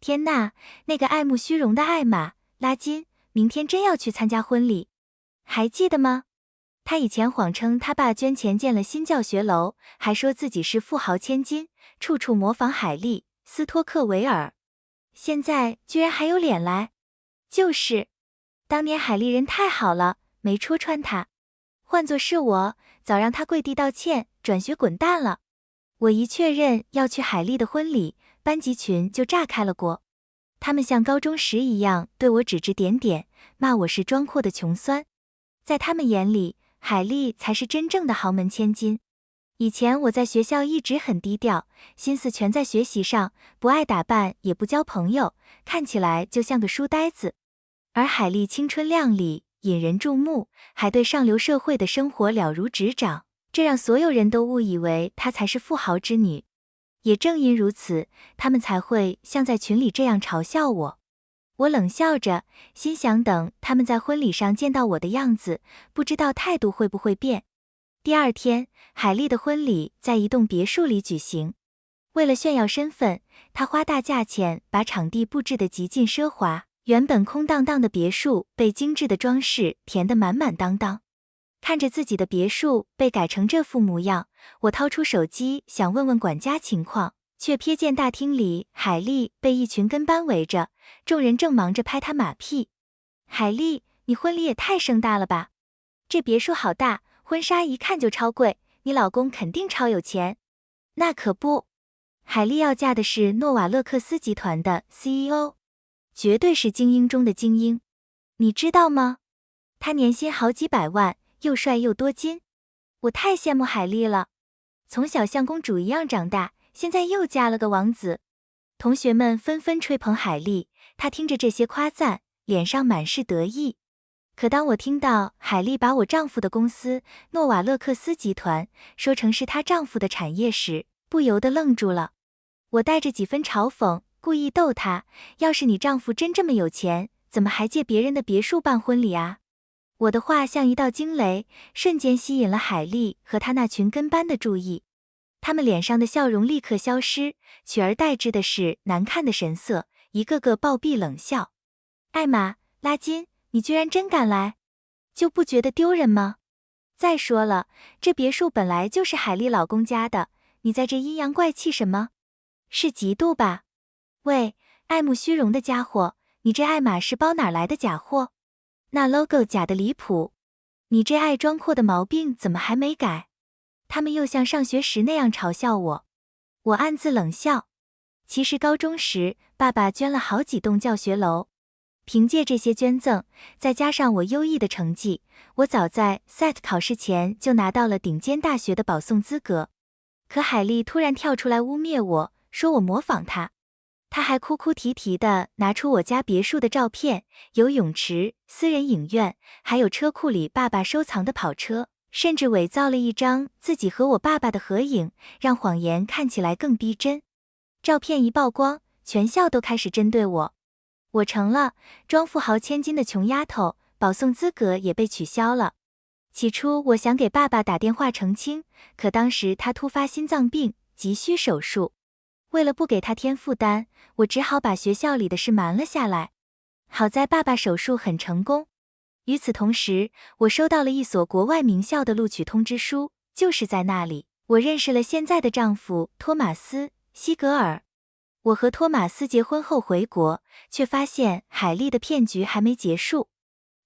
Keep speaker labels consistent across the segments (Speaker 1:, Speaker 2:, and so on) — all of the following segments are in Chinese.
Speaker 1: 天呐，那个爱慕虚荣的艾玛·拉金，明天真要去参加婚礼，还记得吗？他以前谎称他爸捐钱建了新教学楼，还说自己是富豪千金，处处模仿海莉·斯托克维尔。现在居然还有脸来！就是，当年海莉人太好了，没戳穿他。换作是我，早让他跪地道歉，转学滚蛋了。我一确认要去海莉的婚礼，班级群就炸开了锅。他们像高中时一样对我指指点点，骂我是装阔的穷酸。在他们眼里，海莉才是真正的豪门千金。以前我在学校一直很低调，心思全在学习上，不爱打扮，也不交朋友，看起来就像个书呆子。而海莉青春靓丽，引人注目，还对上流社会的生活了如指掌，这让所有人都误以为她才是富豪之女。也正因如此，他们才会像在群里这样嘲笑我。我冷笑着，心想等他们在婚礼上见到我的样子，不知道态度会不会变。第二天，海莉的婚礼在一栋别墅里举行。为了炫耀身份，她花大价钱把场地布置得极尽奢华，原本空荡荡的别墅被精致的装饰填得满满当当。看着自己的别墅被改成这副模样，我掏出手机想问问管家情况，却瞥见大厅里海莉被一群跟班围着，众人正忙着拍她马屁。海莉，你婚礼也太盛大了吧？这别墅好大，婚纱一看就超贵，你老公肯定超有钱。那可不，海莉要嫁的是诺瓦勒克斯集团的 CEO， 绝对是精英中的精英。你知道吗？他年薪好几百万，又帅又多金。我太羡慕海莉了，从小像公主一样长大，现在又嫁了个王子。同学们纷纷吹捧海莉，她听着这些夸赞，脸上满是得意。可当我听到海莉把我丈夫的公司诺瓦勒克斯集团说成是她丈夫的产业时，不由得愣住了。我带着几分嘲讽，故意逗她，要是你丈夫真这么有钱，怎么还借别人的别墅办婚礼啊？我的话像一道惊雷，瞬间吸引了海莉和她那群跟班的注意。他们脸上的笑容立刻消失，取而代之的是难看的神色，一个个暴毙冷笑。艾玛·拉金，你居然真敢来，就不觉得丢人吗？再说了，这别墅本来就是海莉老公家的，你在这阴阳怪气什么？是嫉妒吧？喂，爱慕虚荣的家伙，你这爱马仕包哪来的假货？那 logo 假的离谱，你这爱装阔的毛病怎么还没改？他们又像上学时那样嘲笑我，我暗自冷笑。其实高中时，爸爸捐了好几栋教学楼，凭借这些捐赠，再加上我优异的成绩，我早在 SAT 考试前就拿到了顶尖大学的保送资格。可海莉突然跳出来污蔑我，说我模仿她。她还哭哭啼啼地拿出我家别墅的照片，有泳池、私人影院，还有车库里爸爸收藏的跑车，甚至伪造了一张自己和我爸爸的合影，让谎言看起来更逼真。照片一曝光，全校都开始针对我。我成了装富豪千金的穷丫头，保送资格也被取消了。起初我想给爸爸打电话澄清，可当时他突发心脏病，急需手术。为了不给他添负担，我只好把学校里的事瞒了下来。好在爸爸手术很成功。与此同时，我收到了一所国外名校的录取通知书，就是在那里，我认识了现在的丈夫托马斯·西格尔。我和托马斯结婚后回国，却发现海莉的骗局还没结束。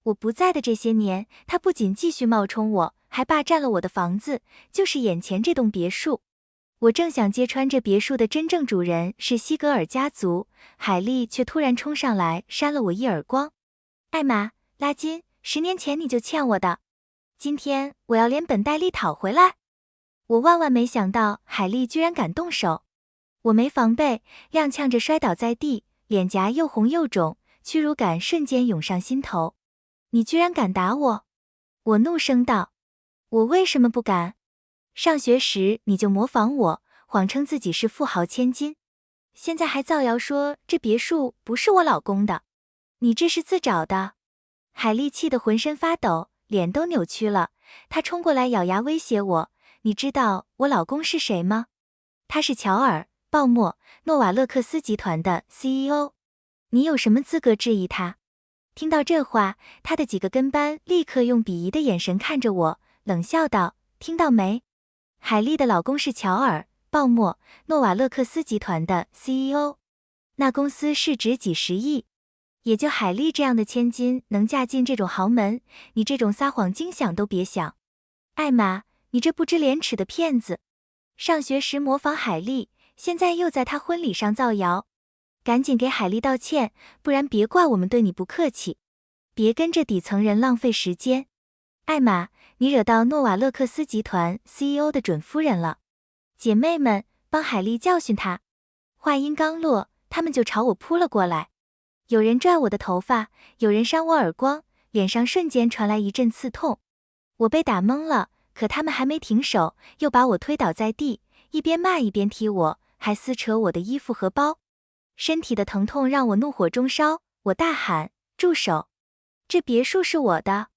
Speaker 1: 我不在的这些年，他不仅继续冒充我，还霸占了我的房子，就是眼前这栋别墅。我正想揭穿这别墅的真正主人是西格尔家族，海莉却突然冲上来扇了我一耳光。艾玛·拉金，10年前你就欠我的，今天我要连本带利讨回来。我万万没想到海莉居然敢动手，我没防备，踉跄着摔倒在地，脸颊又红又肿，屈辱感瞬间涌上心头。你居然敢打我！我怒声道。我为什么不敢？上学时你就模仿我，谎称自己是富豪千金，现在还造谣说这别墅不是我老公的，你这是自找的。海莉气得浑身发抖，脸都扭曲了，她冲过来咬牙威胁我，你知道我老公是谁吗？他是乔尔·鲍默，诺瓦勒克斯集团的 CEO。你有什么资格质疑他？听到这话，他的几个跟班立刻用鄙夷的眼神看着我，冷笑道：听到没？海莉的老公是乔尔·鲍默，诺瓦勒克斯集团的 CEO。那公司市值几十亿，也就海莉这样的千金能嫁进这种豪门，你这种撒谎精想都别想。艾玛，你这不知廉耻的骗子！上学时模仿海莉，现在又在她婚礼上造谣，赶紧给海莉道歉，不然别怪我们对你不客气。别跟着底层人浪费时间。艾玛，你惹到诺瓦勒克斯集团 CEO 的准夫人了，姐妹们，帮海莉教训她。话音刚落，他们就朝我扑了过来，有人拽我的头发，有人扇我耳光，脸上瞬间传来一阵刺痛。我被打懵了，可他们还没停手，又把我推倒在地，一边骂一边踢我，还撕扯我的衣服和包。身体的疼痛让我怒火中烧，我大喊：住手！这别墅是我的，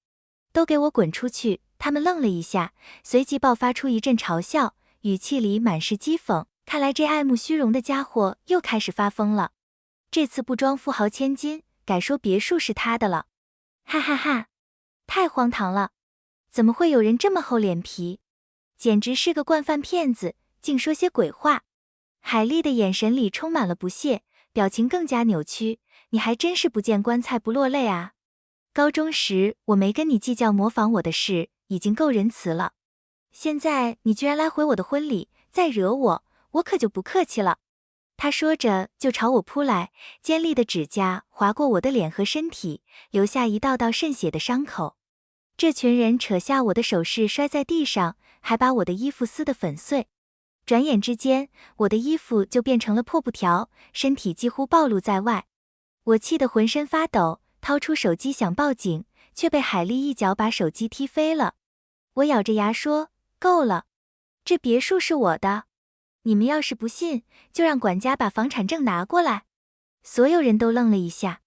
Speaker 1: 都给我滚出去！他们愣了一下，随即爆发出一阵嘲笑，语气里满是讥讽。看来这爱慕虚荣的家伙又开始发疯了，这次不装富豪千金，改说别墅是他的了。哈哈哈，太荒唐了！怎么会有人这么厚脸皮？简直是个惯犯骗子，竟说些鬼话。海莉的眼神里充满了不屑，表情更加扭曲。你还真是不见棺材不落泪啊！高中时我没跟你计较模仿我的事，已经够仁慈了。现在你居然来回我的婚礼，再惹我，我可就不客气了。他说着就朝我扑来，尖利的指甲划过我的脸和身体，留下一道道渗血的伤口。这群人扯下我的首饰摔在地上，还把我的衣服撕得粉碎。转眼之间，我的衣服就变成了破布条，身体几乎暴露在外。我气得浑身发抖，掏出手机想报警，却被海莉一脚把手机踢飞了。我咬着牙说：够了，这别墅是我的，你们要是不信，就让管家把房产证拿过来。所有人都愣了一下。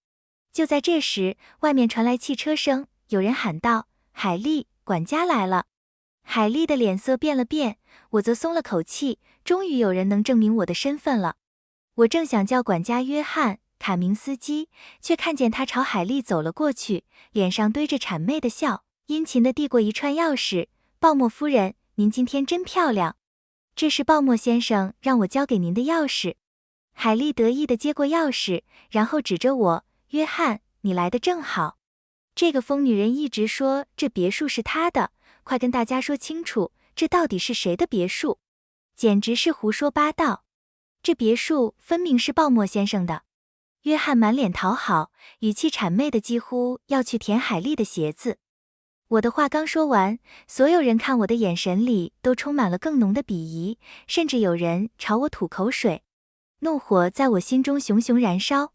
Speaker 1: 就在这时，外面传来汽车声，有人喊道：海莉，管家来了。海莉的脸色变了变，我则松了口气，终于有人能证明我的身份了。我正想叫管家约翰·卡明斯基，却看见他朝海莉走了过去，脸上堆着谄媚的笑，殷勤地递过一串钥匙。鲍默夫人，您今天真漂亮。这是鲍默先生让我交给您的钥匙。海莉得意地接过钥匙，然后指着我：约翰，你来得正好。这个疯女人一直说这别墅是她的，快跟大家说清楚，这到底是谁的别墅？简直是胡说八道。这别墅分明是鲍默先生的。约翰满脸讨好，语气谄媚的几乎要去舔海莉的鞋子。我的话刚说完，所有人看我的眼神里都充满了更浓的鄙夷，甚至有人朝我吐口水。怒火在我心中熊熊燃烧。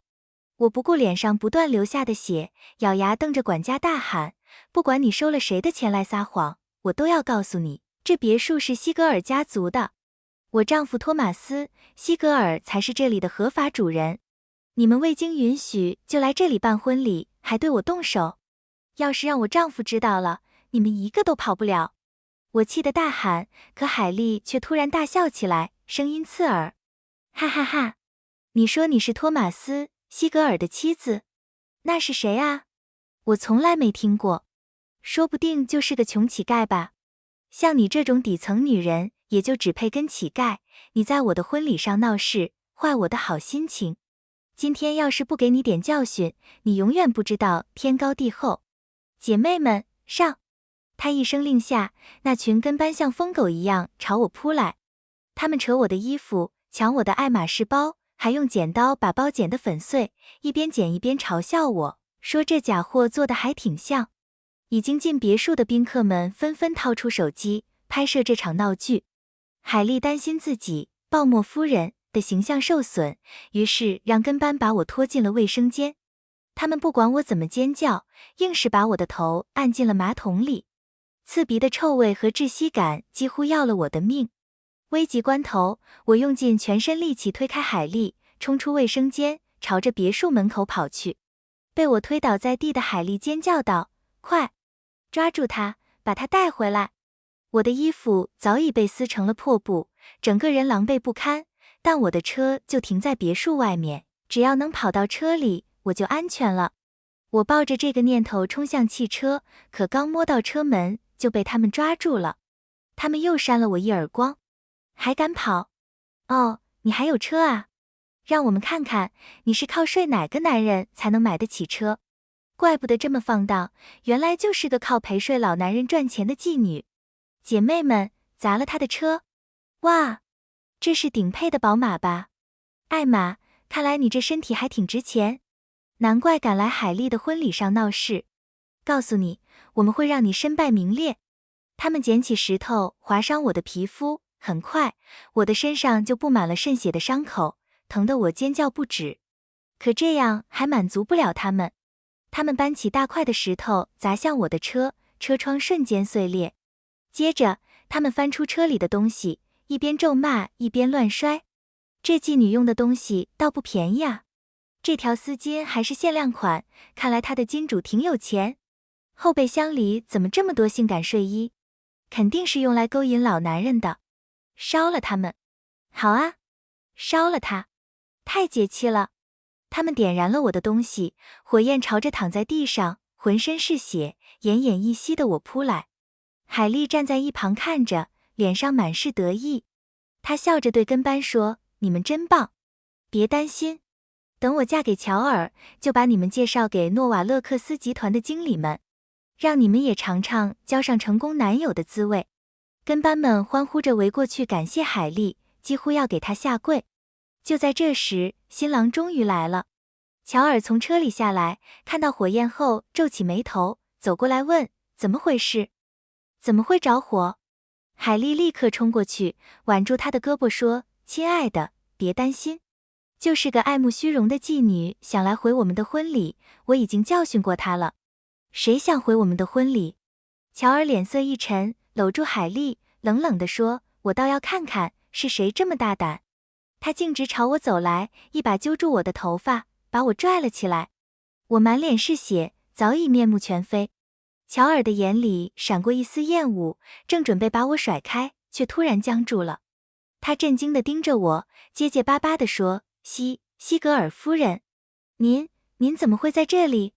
Speaker 1: 我不顾脸上不断流下的血，咬牙瞪着管家大喊：不管你收了谁的钱来撒谎，我都要告诉你，这别墅是西格尔家族的。我丈夫托马斯·西格尔才是这里的合法主人。你们未经允许就来这里办婚礼，还对我动手，要是让我丈夫知道了，你们一个都跑不了。我气得大喊，可海莉却突然大笑起来，声音刺耳。哈哈哈，你说你是托马斯·西格尔的妻子？那是谁啊？我从来没听过，说不定就是个穷乞丐吧。像你这种底层女人，也就只配跟乞丐。你在我的婚礼上闹事，坏我的好心情。今天要是不给你点教训，你永远不知道天高地厚。姐妹们，上！他一声令下，那群跟班像疯狗一样朝我扑来。他们扯我的衣服，抢我的爱马仕包，还用剪刀把包剪得粉碎，一边剪一边嘲笑我，说这假货做得还挺像。已经进别墅的宾客们纷纷掏出手机，拍摄这场闹剧。海莉担心自己，鲍默夫人的形象受损，于是让跟班把我拖进了卫生间。他们不管我怎么尖叫，硬是把我的头按进了马桶里。刺鼻的臭味和窒息感几乎要了我的命。危急关头，我用尽全身力气推开海莉，冲出卫生间，朝着别墅门口跑去。被我推倒在地的海莉尖叫道：快，抓住他，把他带回来！我的衣服早已被撕成了破布，整个人狼狈不堪，但我的车就停在别墅外面，只要能跑到车里，我就安全了。我抱着这个念头冲向汽车，可刚摸到车门，就被他们抓住了。他们又扇了我一耳光。还敢跑？哦，你还有车啊？让我们看看，你是靠睡哪个男人才能买得起车？怪不得这么放荡，原来就是个靠陪睡老男人赚钱的妓女。姐妹们，砸了他的车。哇，这是顶配的宝马吧？艾玛，看来你这身体还挺值钱，难怪敢来海莉的婚礼上闹事。告诉你，我们会让你身败名裂。他们捡起石头划伤我的皮肤，很快，我的身上就布满了渗血的伤口，疼得我尖叫不止。可这样还满足不了他们，他们搬起大块的石头砸向我的车，车窗瞬间碎裂。接着，他们翻出车里的东西，一边咒骂一边乱摔。这妓女用的东西倒不便宜啊，这条丝巾还是限量款，看来她的金主挺有钱。后备箱里怎么这么多性感睡衣？肯定是用来勾引老男人的。烧了他们！好啊，烧了他！太解气了！他们点燃了我的东西，火焰朝着躺在地上浑身是血奄奄一息的我扑来。海莉站在一旁看着，脸上满是得意。她笑着对跟班说，你们真棒，别担心，等我嫁给乔尔，就把你们介绍给诺瓦勒克斯集团的经理们，让你们也尝尝交上成功男友的滋味。跟班们欢呼着围过去感谢海莉，几乎要给她下跪。就在这时，新郎终于来了。乔尔从车里下来，看到火焰后皱起眉头，走过来问，怎么回事？怎么会着火？海莉立刻冲过去，挽住他的胳膊说，亲爱的，别担心，就是个爱慕虚荣的妓女，想来毁我们的婚礼，我已经教训过她了。谁想毁我们的婚礼？乔尔脸色一沉，搂住海莉，冷冷地说，我倒要看看是谁这么大胆。他径直朝我走来，一把揪住我的头发，把我拽了起来。我满脸是血，早已面目全非。乔尔的眼里闪过一丝厌恶，正准备把我甩开，却突然僵住了。他震惊地盯着我，结结巴巴地说，西格尔夫人，您怎么会在这里？